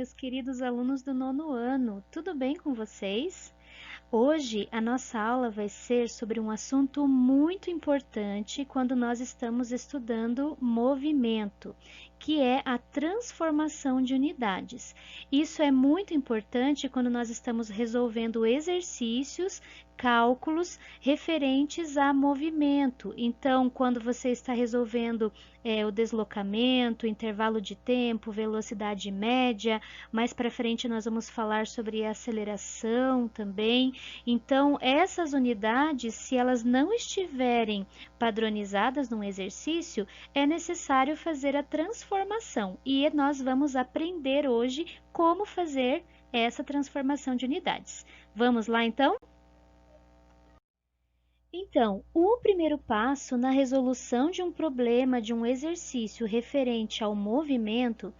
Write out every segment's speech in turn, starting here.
meus queridos alunos do nono ano, tudo bem com vocês? Hoje a nossa aula vai ser sobre um assunto muito importante quando nós estamos estudando movimento, que é a transformação de unidades. Isso é muito importante quando nós estamos resolvendo exercícios, cálculos referentes a movimento. Então, quando você está resolvendo o deslocamento, intervalo de tempo, velocidade média, mais para frente nós vamos falar sobre aceleração também. Então, essas unidades, se elas não estiverem padronizadas num exercício, é necessário fazer a transformação. E nós vamos aprender hoje como fazer essa transformação de unidades. Vamos lá, então? Então, o primeiro passo na resolução de um problema, de um exercício referente ao movimento,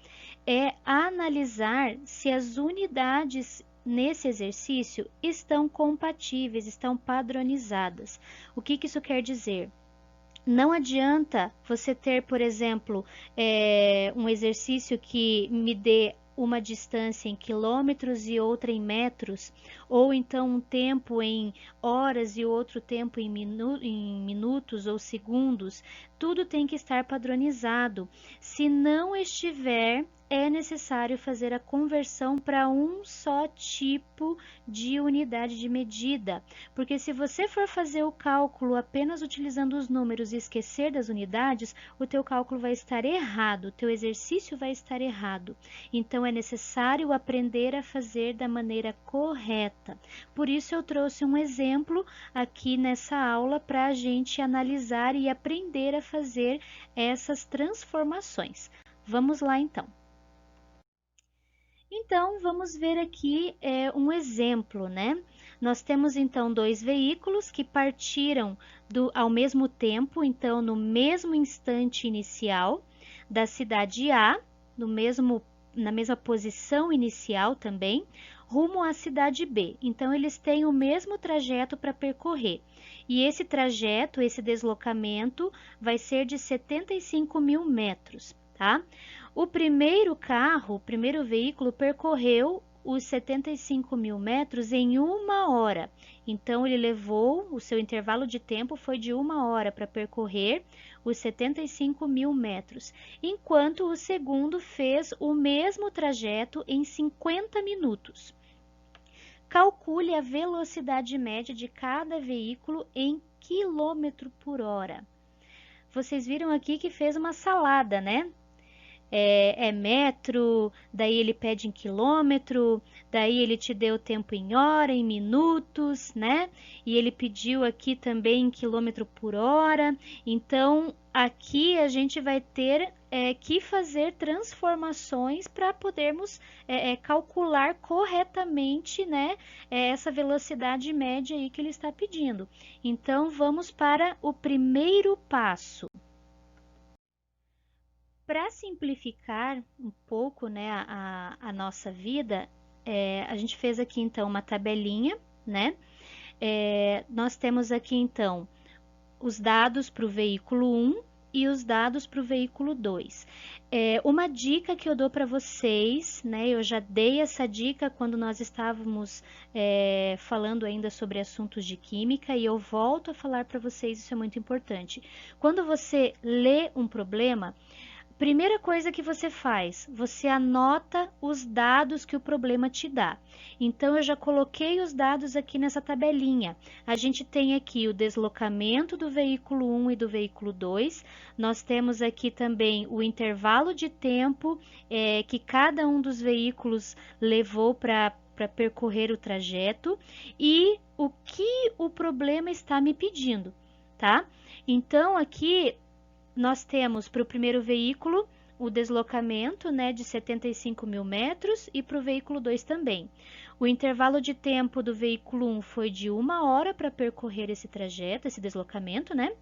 é analisar se as unidades nesse exercício estão compatíveis, estão padronizadas. O que isso quer dizer? Não adianta você ter, por exemplo, um exercício que me dê uma distância em quilômetros e outra em metros, ou então um tempo em horas e outro tempo em minutos ou segundos. Tudo tem que estar padronizado. Se não estiver, é necessário fazer a conversão para um só tipo de unidade de medida, porque se você for fazer o cálculo apenas utilizando os números e esquecer das unidades, o teu cálculo vai estar errado, o teu exercício vai estar errado. Então é necessário aprender a fazer da maneira correta. Por isso eu trouxe um exemplo aqui nessa aula para a gente analisar e aprender a fazer essas transformações. Vamos lá então. Então, vamos ver aqui um exemplo, né? Nós temos então dois veículos que partiram ao mesmo tempo, então no mesmo instante inicial da cidade A, na mesma posição inicial também, rumo à cidade B. Então, eles têm o mesmo trajeto para percorrer. E esse trajeto, esse deslocamento, vai ser de 75.000 metros, tá? O primeiro veículo percorreu os 75.000 metros em 1 hora. Então, ele levou, o seu intervalo de tempo foi de 1 hora para percorrer os 75.000 metros, enquanto o segundo fez o mesmo trajeto em 50 minutos. Calcule a velocidade média de cada veículo em quilômetro por hora. Vocês viram aqui que fez uma salada, né? É metro, daí ele pede em quilômetro, daí ele te deu tempo em hora, em minutos, né? E ele pediu aqui também em quilômetro por hora. Então, aqui a gente vai ter que fazer transformações para podermos calcular corretamente, né, essa velocidade média aí que ele está pedindo. Então, vamos para o primeiro passo. Para simplificar um pouco, né, a nossa vida, a gente fez aqui então uma tabelinha, né? Nós temos aqui então os dados para o veículo 1 e os dados para o veículo 2. Uma dica que eu dou para vocês, né? Eu já dei essa dica quando nós estávamos falando ainda sobre assuntos de química e eu volto a falar para vocês, isso é muito importante. Quando você lê um problema, primeira coisa que você faz, você anota os dados que o problema te dá. Então, eu já coloquei os dados aqui nessa tabelinha. A gente tem aqui o deslocamento do veículo 1 e do veículo 2. Nós temos aqui também o intervalo de tempo que cada um dos veículos levou para percorrer o trajeto e o que o problema está me pedindo, tá? Então, aqui nós temos para o primeiro veículo o deslocamento, né, de 75.000 metros e para o veículo 2 também. O intervalo de tempo do veículo 1 foi de 1 hora para percorrer esse trajeto, esse deslocamento, né?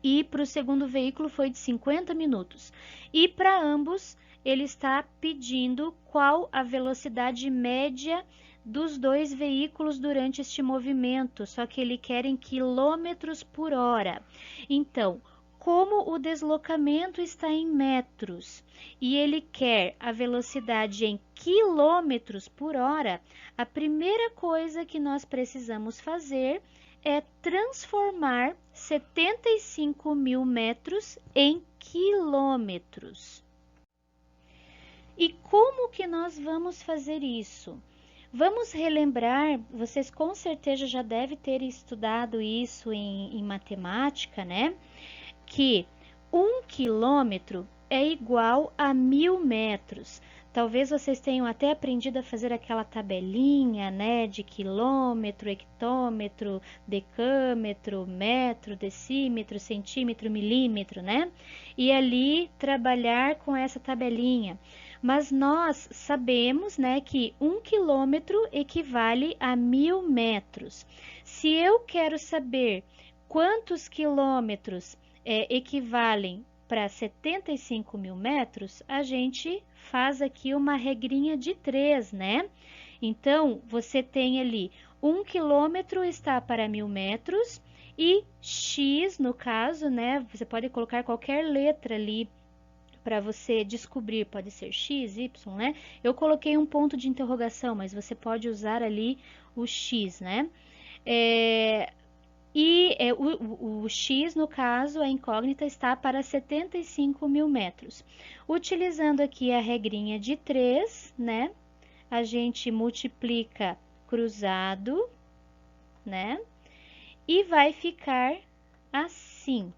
E para o segundo veículo foi de 50 minutos. E para ambos, ele está pedindo qual a velocidade média dos dois veículos durante este movimento, só que ele quer em quilômetros por hora. Então, como o deslocamento está em metros e ele quer a velocidade em quilômetros por hora, a primeira coisa que nós precisamos fazer é transformar 75.000 metros em quilômetros. E como que nós vamos fazer isso? Vamos relembrar, vocês com certeza já devem ter estudado isso em matemática, né? Que 1 quilômetro é igual a 1.000 metros. Talvez vocês tenham até aprendido a fazer aquela tabelinha, né, de quilômetro, hectômetro, decâmetro, metro, decímetro, centímetro, milímetro, né? E ali trabalhar com essa tabelinha. Mas nós sabemos, né, que 1 quilômetro equivale a 1.000 metros. Se eu quero saber quantos quilômetros equivalem para 75.000 metros, a gente faz aqui uma regrinha de 3, né? Então, você tem ali 1 quilômetro está para 1.000 metros e x, no caso, né? Você pode colocar qualquer letra ali para você descobrir, pode ser x, y, né? Eu coloquei um ponto de interrogação, mas você pode usar ali o x, né? O x, no caso, a incógnita está para 75.000 metros. Utilizando aqui a regrinha de 3, né? A gente multiplica cruzado, né? E vai ficar assim.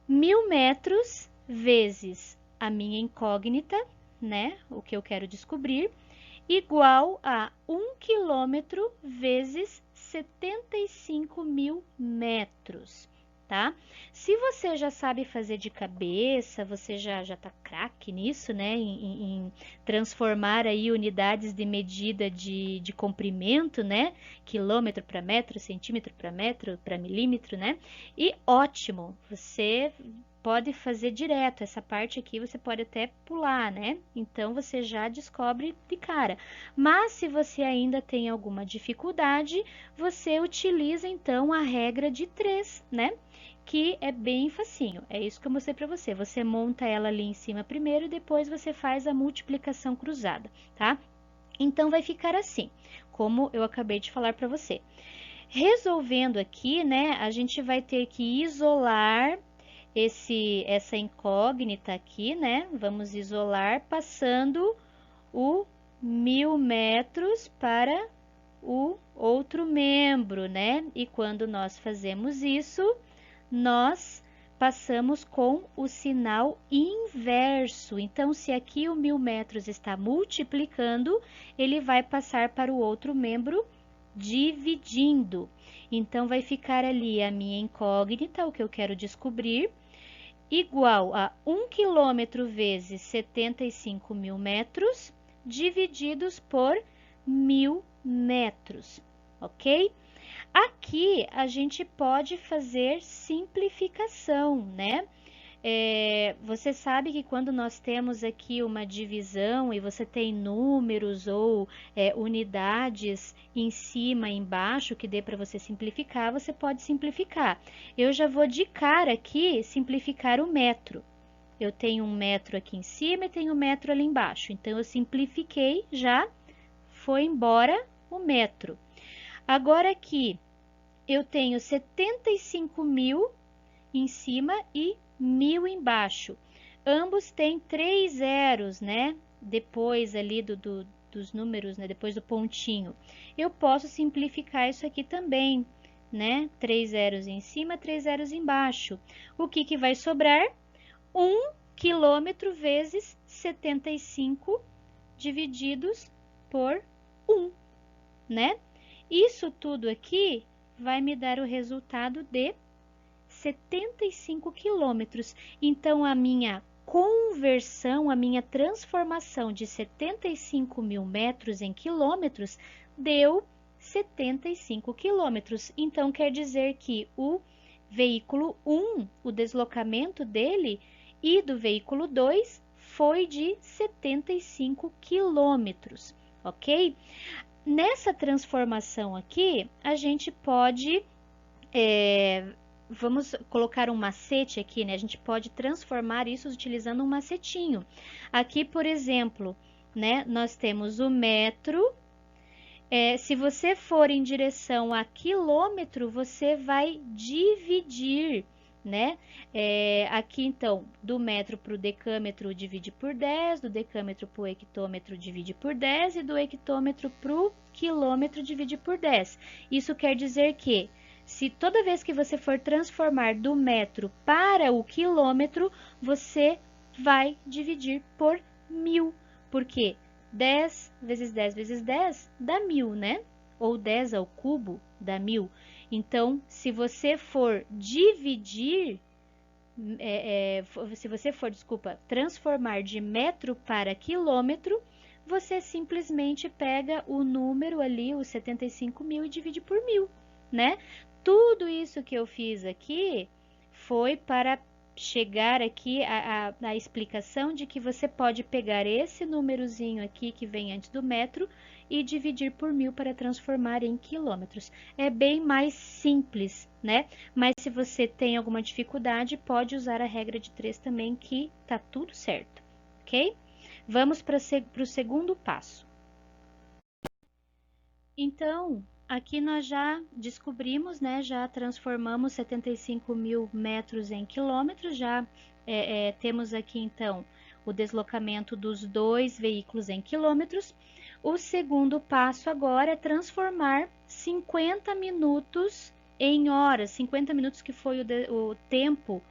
1.000 metros vezes a minha incógnita, né? O que eu quero descobrir, igual a 1 quilômetro vezes 75.000 metros, tá? Se você já sabe fazer de cabeça, você já tá craque nisso, né? Em transformar aí unidades de medida de comprimento, né? Quilômetro para metro, centímetro para metro, para milímetro, né? E ótimo, você pode fazer direto, essa parte aqui você pode até pular, né? Então, você já descobre de cara. Mas, se você ainda tem alguma dificuldade, você utiliza, então, a regra de 3, né? Que é bem facinho, é isso que eu mostrei para você. Você monta ela ali em cima primeiro e depois você faz a multiplicação cruzada, tá? Então, vai ficar assim, como eu acabei de falar para você. Resolvendo aqui, né, a gente vai ter que isolar essa incógnita aqui, né? Vamos isolar passando o 1.000 metros para o outro membro, né? E quando nós fazemos isso, nós passamos com o sinal inverso. Então, se aqui o 1.000 metros está multiplicando, ele vai passar para o outro membro dividindo. Então, vai ficar ali a minha incógnita, o que eu quero descobrir, igual a 1 quilômetro vezes 75.000 metros, divididos por 1.000 metros, ok? Aqui, a gente pode fazer simplificação, né? Você sabe que quando nós temos aqui uma divisão e você tem números ou unidades em cima e embaixo que dê para você simplificar, você pode simplificar. Eu já vou de cara aqui simplificar o metro. Eu tenho 1 metro aqui em cima e tenho 1 metro ali embaixo. Então, eu simplifiquei, já foi embora o metro. Agora aqui, eu tenho 75.000 em cima e 1.000 embaixo. Ambos têm 3 zeros, né? Depois ali dos números, né? Depois do pontinho. Eu posso simplificar isso aqui também, né? 3 zeros em cima, 3 zeros embaixo. O que vai sobrar? 1 quilômetro vezes 75 divididos por 1, né? Isso tudo aqui vai me dar o resultado de 75 quilômetros. Então, a minha conversão, a minha transformação de 75.000 metros em quilômetros deu 75 quilômetros. Então, quer dizer que o veículo 1, o deslocamento dele, e do veículo 2 foi de 75 quilômetros, ok? Nessa transformação aqui, a gente pode vamos colocar um macete aqui, né? A gente pode transformar isso utilizando um macetinho. Aqui, por exemplo, né? Nós temos o metro. Se você for em direção a quilômetro, você vai dividir, né? Aqui, então, do metro para o decâmetro, divide por 10, do decâmetro para o hectômetro, divide por 10, e do hectômetro para o quilômetro, divide por 10. Isso quer dizer que, se toda vez que você for transformar do metro para o quilômetro, você vai dividir por 1000, porque 10 vezes 10 vezes 10 dá 1000, né? Ou 10 ao cubo dá 1000. Então, se você for dividir, se você for, transformar de metro para quilômetro, você simplesmente pega o número ali, os 75.000, e divide por 1000, né? Tudo isso que eu fiz aqui foi para chegar aqui a explicação de que você pode pegar esse númerozinho aqui que vem antes do metro e dividir por 1000 para transformar em quilômetros. É bem mais simples, né? Mas se você tem alguma dificuldade, pode usar a regra de 3 também, que tá tudo certo, ok? Vamos para o segundo passo. Então, aqui nós já descobrimos, né? Já transformamos 75.000 metros em quilômetros, já temos aqui então o deslocamento dos dois veículos em quilômetros. O segundo passo agora é transformar 50 minutos em horas, 50 minutos que foi o tempo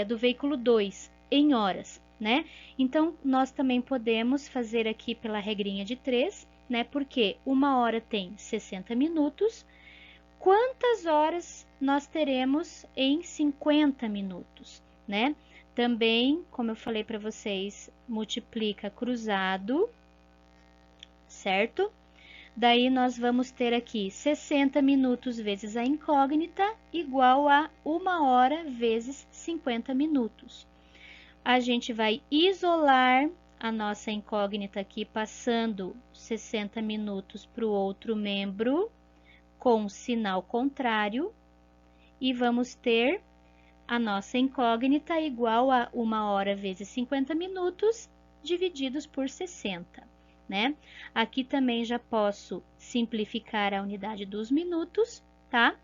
do veículo 2 em horas, né? Então, nós também podemos fazer aqui pela regrinha de 3, né? Porque uma hora tem 60 minutos. Quantas horas nós teremos em 50 minutos, né? Também, como eu falei para vocês, multiplica cruzado, certo? Daí nós vamos ter aqui 60 minutos vezes a incógnita igual a 1 hora vezes 50 minutos. A gente vai isolar a nossa incógnita aqui, passando 60 minutos para o outro membro com sinal contrário, e vamos ter a nossa incógnita igual a 1 hora vezes 50 minutos divididos por 60, né? Aqui também já posso simplificar a unidade dos minutos, tá?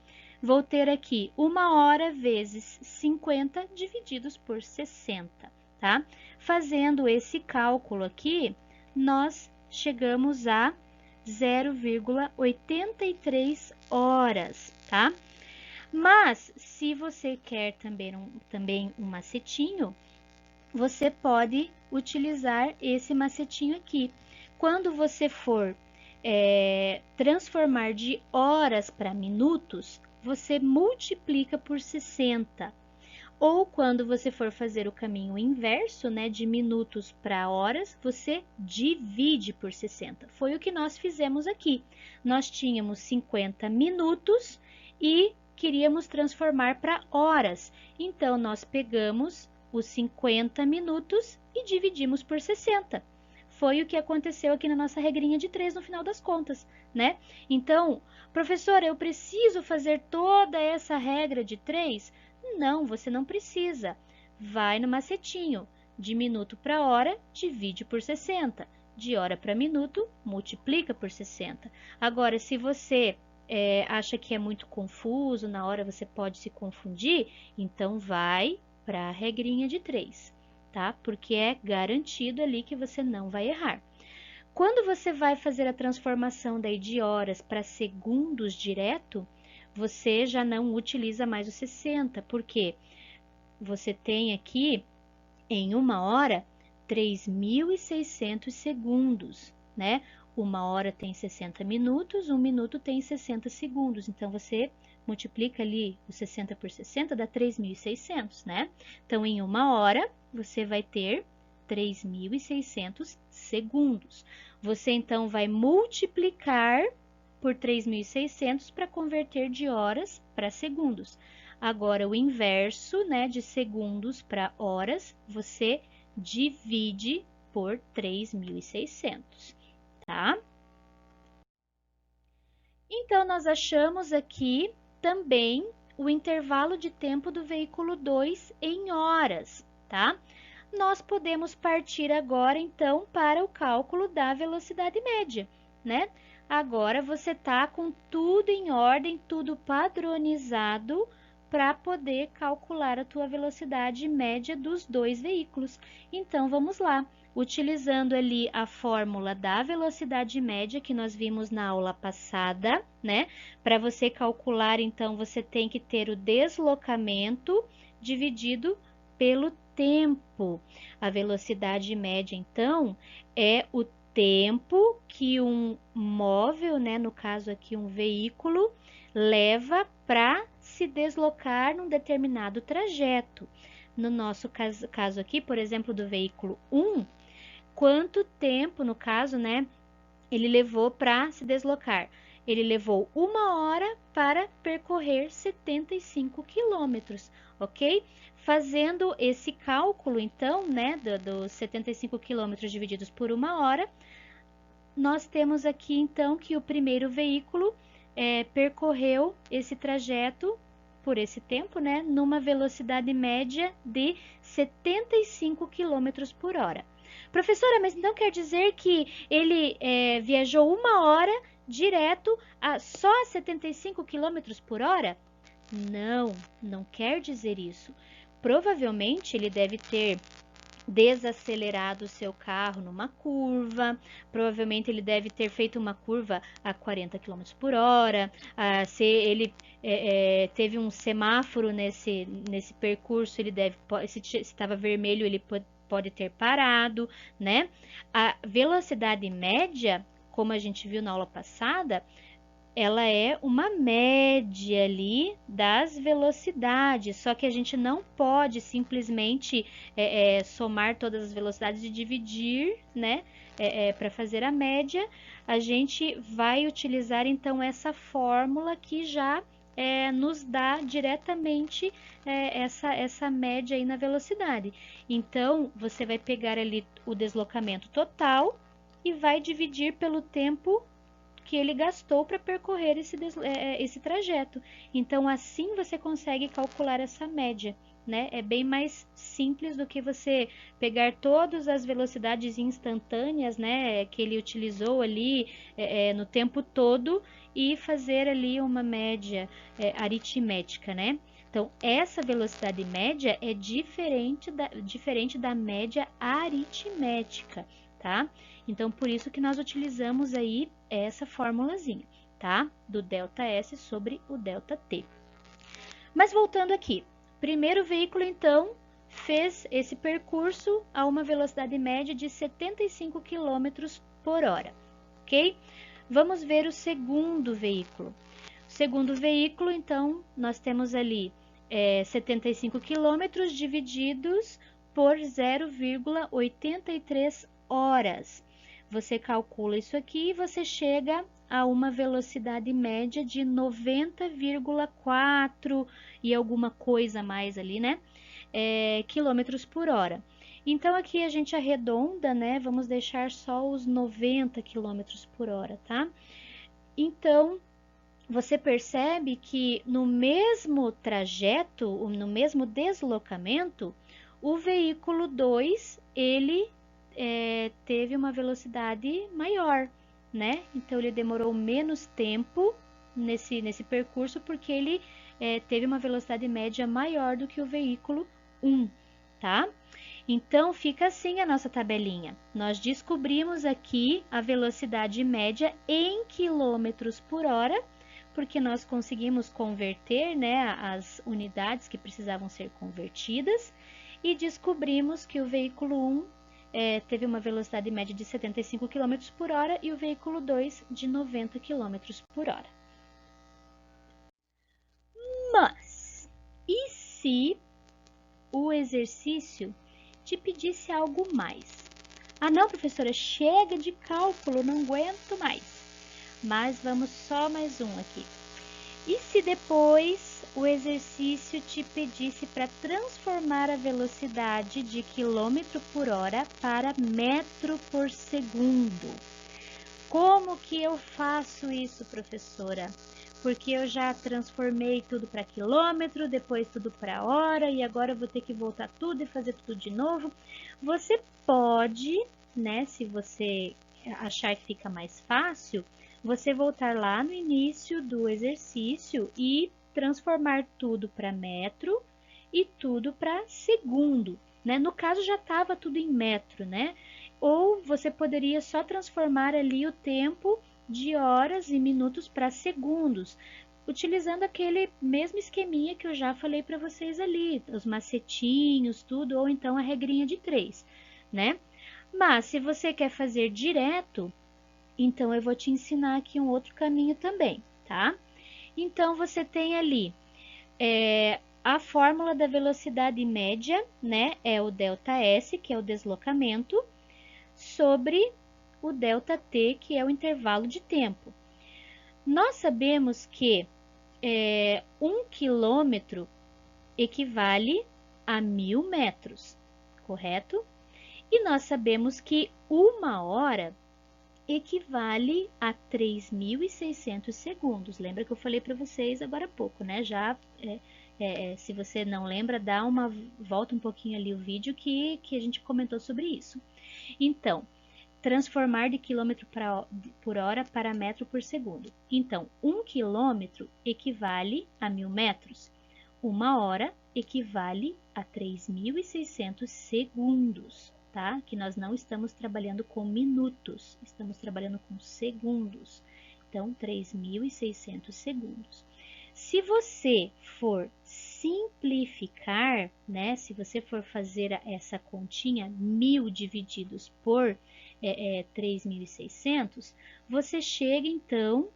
Vou ter aqui 1 hora vezes 50 divididos por 60, tá? Fazendo esse cálculo aqui, nós chegamos a 0,83 horas, tá? Mas, se você quer também um macetinho, você pode utilizar esse macetinho aqui. Quando você for transformar de horas para minutos, você multiplica por 60. Ou quando você for fazer o caminho inverso, né, de minutos para horas, você divide por 60. Foi o que nós fizemos aqui. Nós tínhamos 50 minutos e queríamos transformar para horas. Então, nós pegamos os 50 minutos e dividimos por 60. Foi o que aconteceu aqui na nossa regrinha de 3 no final das contas, né? Então, professora, eu preciso fazer toda essa regra de 3? Não, você não precisa. Vai no macetinho. De minuto para hora, divide por 60. De hora para minuto, multiplica por 60. Agora, se você acha que é muito confuso, na hora você pode se confundir, então vai para a regrinha de 3, tá? Porque é garantido ali que você não vai errar. Quando você vai fazer a transformação daí de horas para segundos direto, você já não utiliza mais os 60, porque você tem aqui em 1 hora 3.600 segundos, né? 1 hora tem 60 minutos, 1 minuto tem 60 segundos. Então, você multiplica ali os 60 por 60, dá 3.600, né? Então, em 1 hora, você vai ter 3.600 segundos. Você, então, vai multiplicar por 3.600 para converter de horas para segundos. Agora, o inverso, né, de segundos para horas, você divide por 3.600, tá? Então, nós achamos aqui também o intervalo de tempo do veículo 2 em horas, tá? Nós podemos partir agora, então, para o cálculo da velocidade média, né? Agora você tá com tudo em ordem, tudo padronizado para poder calcular a tua velocidade média dos dois veículos. Então, vamos lá. Utilizando ali a fórmula da velocidade média que nós vimos na aula passada, né? Para você calcular, então, você tem que ter o deslocamento dividido pelo tempo. A velocidade média, então, é o tempo que um móvel, né, no caso aqui um veículo, leva para se deslocar num determinado trajeto. No nosso caso aqui, por exemplo, do veículo 1, quanto tempo, no caso, né, ele levou para se deslocar? Ele levou 1 hora para percorrer 75 quilômetros, ok? Fazendo esse cálculo, então, né, dos 75 quilômetros divididos por 1 hora, nós temos aqui, então, que o primeiro veículo percorreu esse trajeto por esse tempo, né, numa velocidade média de 75 quilômetros por hora. Professora, mas então quer dizer que ele viajou 1 hora direto a só 75 quilômetros por hora? Não, não quer dizer isso. Provavelmente ele deve ter desacelerado o seu carro numa curva, provavelmente ele deve ter feito uma curva a 40 km por hora, se ele teve um semáforo nesse percurso, ele deve, se estava vermelho, ele pode ter parado, né? A velocidade média, como a gente viu na aula passada, ela é uma média ali das velocidades, só que a gente não pode simplesmente somar todas as velocidades e dividir, né, para fazer a média. A gente vai utilizar então essa fórmula que já nos dá diretamente essa média aí na velocidade. Então, você vai pegar ali o deslocamento total e vai dividir pelo tempo que ele gastou para percorrer esse trajeto. Então, assim você consegue calcular essa média, né? É bem mais simples do que você pegar todas as velocidades instantâneas, né, que ele utilizou ali no tempo todo e fazer ali uma média aritmética, né? Então, essa velocidade média é diferente da média aritmética, tá? Então, por isso que nós utilizamos aí essa formulazinha, tá? Do ΔS sobre o ΔT. Mas voltando aqui, primeiro veículo, então, fez esse percurso a uma velocidade média de 75 km por hora, ok? Vamos ver o segundo veículo. O segundo veículo, então, nós temos ali 75 km divididos por 0,83 horas. Você calcula isso aqui e você chega a uma velocidade média de 90,4 e alguma coisa mais ali, né? Quilômetros por hora. Então, aqui a gente arredonda, né? Vamos deixar só os 90 quilômetros por hora, tá? Então, você percebe que no mesmo trajeto, no mesmo deslocamento, o veículo 2, ele teve uma velocidade maior, né? Então, ele demorou menos tempo nesse percurso porque ele teve uma velocidade média maior do que o veículo 1, tá? Então, fica assim a nossa tabelinha. Nós descobrimos aqui a velocidade média em quilômetros por hora, porque nós conseguimos converter, né, as unidades que precisavam ser convertidas, e descobrimos que o veículo 1 teve uma velocidade média de 75 km por hora e o veículo 2 de 90 km por hora. Mas, e se o exercício te pedisse algo mais? Ah, não, professora, chega de cálculo, não aguento mais. Mas vamos só mais um aqui. E se depois o exercício te pedisse para transformar a velocidade de quilômetro por hora para metro por segundo? Como que eu faço isso, professora? porque eu já transformei tudo para quilômetro, depois tudo para hora, e agora eu vou ter que voltar tudo e fazer tudo de novo. Você pode, né, se você achar que fica mais fácil, você voltar lá no início do exercício e transformar tudo para metro e tudo para segundo, né? No caso já estava tudo em metro, né? Ou você poderia só transformar ali o tempo de horas e minutos para segundos, utilizando aquele mesmo esqueminha que eu já falei para vocês ali, os macetinhos, tudo, ou então a regrinha de 3, né? Mas se você quer fazer direto, então eu vou te ensinar aqui um outro caminho também, tá? Então você tem ali a fórmula da velocidade média, né? É o ΔS, que é o deslocamento, sobre o ΔT, que é o intervalo de tempo. Nós sabemos que 1 quilômetro equivale a 1000 metros, correto? E nós sabemos que 1 hora equivale a 3.600 segundos. Lembra que eu falei para vocês agora há pouco, né? Já, se você não lembra, dá uma volta um pouquinho ali o vídeo que a gente comentou sobre isso. Então, transformar de quilômetro por hora para metro por segundo. Então, 1 quilômetro equivale a 1000 metros. 1 hora equivale a 3.600 segundos, tá? Que nós não estamos trabalhando com minutos, estamos trabalhando com segundos. Então, 3.600 segundos. Se você for simplificar, né? Se você for fazer essa continha, 1000 divididos por 3.600, você chega então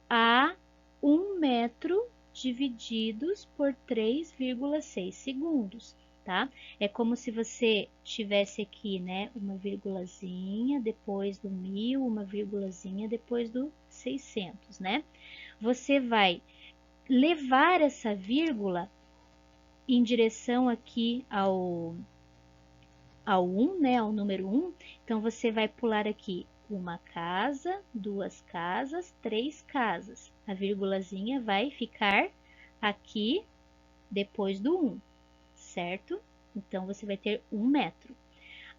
a 1 metro divididos por 3,6 segundos, tá? É como se você tivesse aqui, né, uma vírgulazinha depois do 1000, uma vírgulazinha depois do 600, né? Você vai levar essa vírgula em direção aqui ao 1, né, ao número 1, então você vai pular aqui uma casa, 2 casas, 3 casas. A vírgulazinha vai ficar aqui depois do 1, certo? Então, você vai ter 1 metro.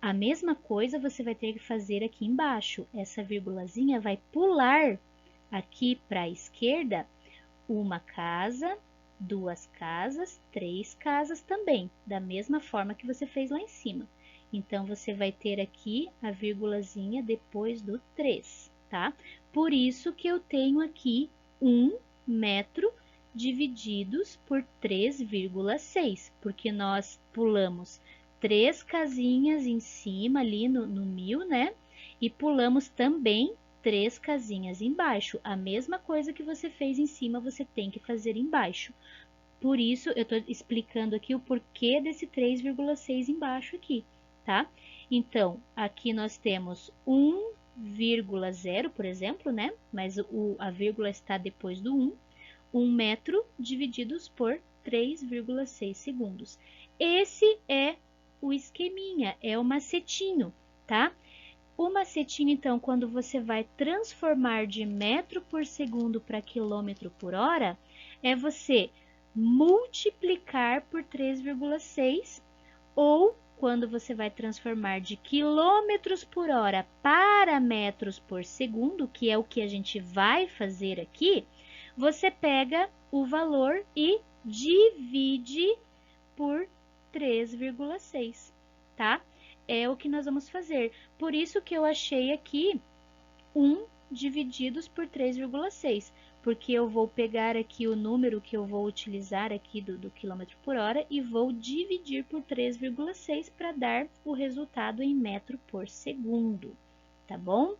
A mesma coisa você vai ter que fazer aqui embaixo. Essa vírgulazinha vai pular aqui para a esquerda uma casa, 2 casas, 3 casas também, da mesma forma que você fez lá em cima. Então, você vai ter aqui a vírgulazinha depois do 3, tá? Por isso que eu tenho aqui 1 metro divididos por 3,6, porque nós pulamos 3 casinhas em cima ali no 1000, né? E pulamos também 3 casinhas embaixo. A mesma coisa que você fez em cima, você tem que fazer embaixo. Por isso, eu estou explicando aqui o porquê desse 3,6 embaixo aqui, tá? Então, aqui nós temos 1,0, por exemplo, né? Mas a vírgula está depois do 1. 1 metro divididos por 3,6 segundos. Esse é o esqueminha, é o macetinho, tá? O macetinho, então, quando você vai transformar de metro por segundo para quilômetro por hora, é você multiplicar por 3,6, ou quando você vai transformar de quilômetros por hora para metros por segundo, que é o que a gente vai fazer aqui, você pega o valor e divide por 3,6, tá? É o que nós vamos fazer. Por isso que eu achei aqui 1 divididos por 3,6, porque eu vou pegar aqui o número que eu vou utilizar aqui do quilômetro por hora e vou dividir por 3,6 para dar o resultado em metro por segundo, tá bom?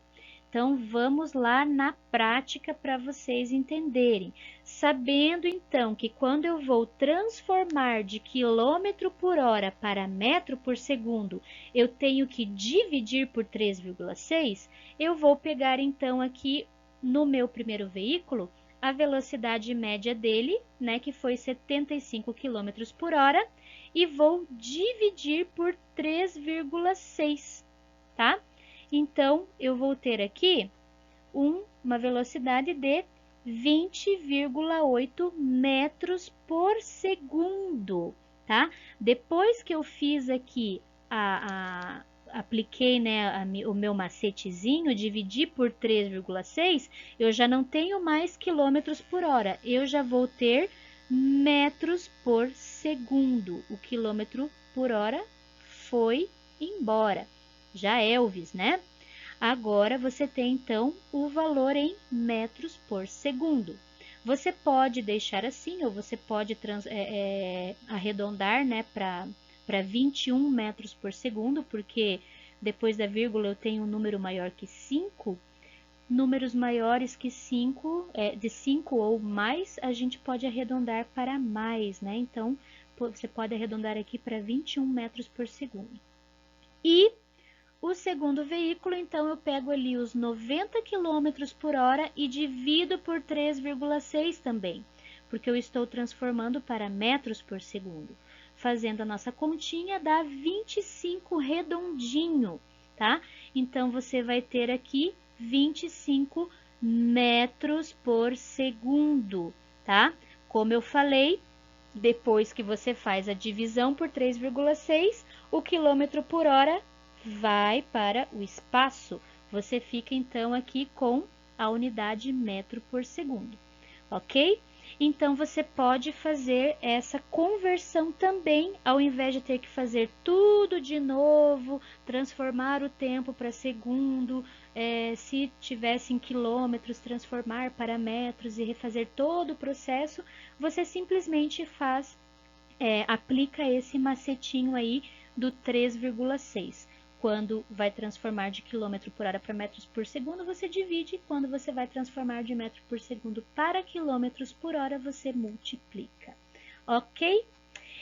Então, vamos lá na prática para vocês entenderem. Sabendo, então, que quando eu vou transformar de quilômetro por hora para metro por segundo, eu tenho que dividir por 3,6, eu vou pegar, então, aqui no meu primeiro veículo, a velocidade média dele, né, que foi 75 km por hora, e vou dividir por 3,6, tá? Então, eu vou ter aqui uma velocidade de 20,8 metros por segundo, tá? Depois que eu fiz aqui apliquei, né, o meu macetezinho, dividi por 3,6, eu já não tenho mais quilômetros por hora, eu já vou ter metros por segundo. O quilômetro por hora foi embora. Já Elvis, né? Agora você tem então o valor em metros por segundo. Você pode deixar assim, ou você pode arredondar, né, para 21 metros por segundo, porque depois da vírgula eu tenho um número maior que 5. Números maiores que 5, de 5 ou mais, a gente pode arredondar para mais, né? Então, você pode arredondar aqui para 21 metros por segundo. E o segundo veículo, então, eu pego ali os 90 km por hora e divido por 3,6 também, porque eu estou transformando para metros por segundo. Fazendo a nossa continha, dá 25 redondinho, tá? Então, você vai ter aqui 25 metros por segundo, tá? Como eu falei, depois que você faz a divisão por 3,6, o quilômetro por hora vai para o espaço. Você fica então aqui com a unidade metro por segundo, ok? Então você pode fazer essa conversão também, ao invés de ter que fazer tudo de novo, transformar o tempo para segundo, se tivesse em quilômetros, transformar para metros e refazer todo o processo, você simplesmente aplica esse macetinho aí do 3,6. Quando vai transformar de quilômetro por hora para metros por segundo, você divide. Quando você vai transformar de metro por segundo para quilômetros por hora, você multiplica. Ok?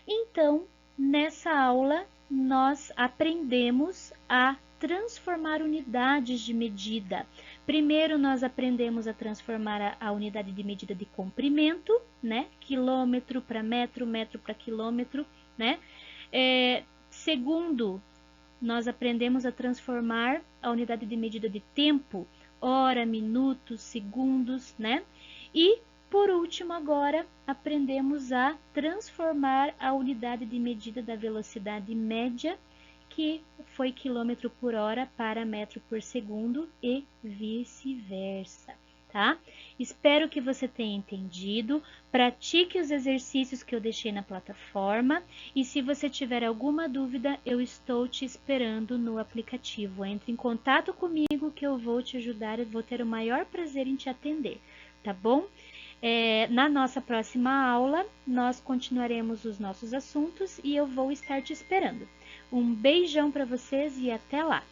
Então, nessa aula, nós aprendemos a transformar unidades de medida. Primeiro, nós aprendemos a transformar a unidade de medida de comprimento, né? Quilômetro para metro, metro para quilômetro, né? Segundo, nós aprendemos a transformar a unidade de medida de tempo, hora, minutos, segundos, né? E, por último, agora, aprendemos a transformar a unidade de medida da velocidade média, que foi quilômetro por hora, para metro por segundo e vice-versa, tá? Espero que você tenha entendido. Pratique os exercícios que eu deixei na plataforma e se você tiver alguma dúvida, eu estou te esperando no aplicativo. Entre em contato comigo que eu vou te ajudar e vou ter o maior prazer em te atender, tá bom? Na nossa próxima aula, nós continuaremos os nossos assuntos e eu vou estar te esperando. Um beijão para vocês e até lá!